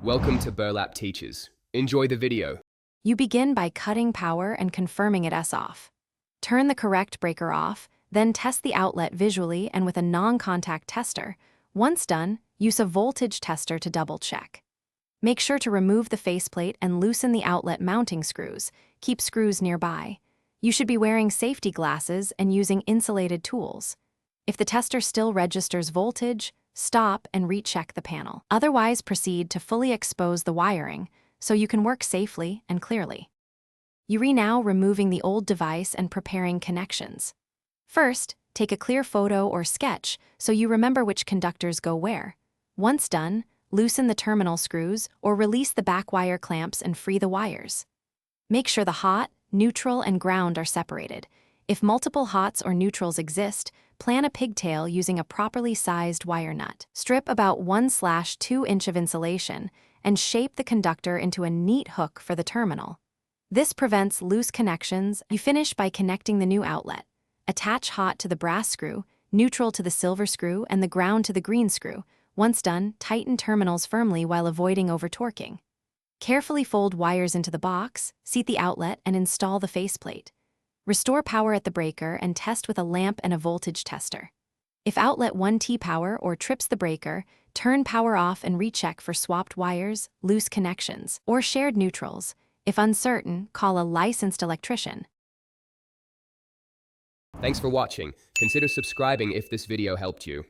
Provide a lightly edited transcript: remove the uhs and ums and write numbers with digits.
Welcome to Burlap Teachers. Enjoy the video. You begin by cutting power and confirming it is off. Turn the correct breaker off, then test the outlet visually and with a non-contact tester. Once done, use a voltage tester to double-check. Make sure to remove the faceplate and loosen the outlet mounting screws. Keep screws nearby. You should be wearing safety glasses and using insulated tools. If the tester still registers voltage, stop and recheck the panel. Otherwise, proceed to fully expose the wiring so you can work safely and clearly. You're now removing the old device and preparing connections. First, take a clear photo or sketch so you remember which conductors go where. Once done, loosen the terminal screws or release the back wire clamps and free the wires. Make sure the hot, neutral, and ground are separated. If multiple hots or neutrals exist, plan a pigtail using a properly sized wire nut. Strip about 1/2 inch of insulation and shape the conductor into a neat hook for the terminal. This prevents loose connections. You finish by connecting the new outlet. Attach hot to the brass screw, neutral to the silver screw, and the ground to the green screw. Once done, tighten terminals firmly while avoiding over-torquing. Carefully fold wires into the box, seat the outlet, and install the faceplate. Restore power at the breaker and test with a lamp and a voltage tester. If outlet 1T power or trips the breaker, turn power off and recheck for swapped wires, loose connections, or shared neutrals. If uncertain, call a licensed electrician. Thanks for watching. Consider subscribing if this video helped you.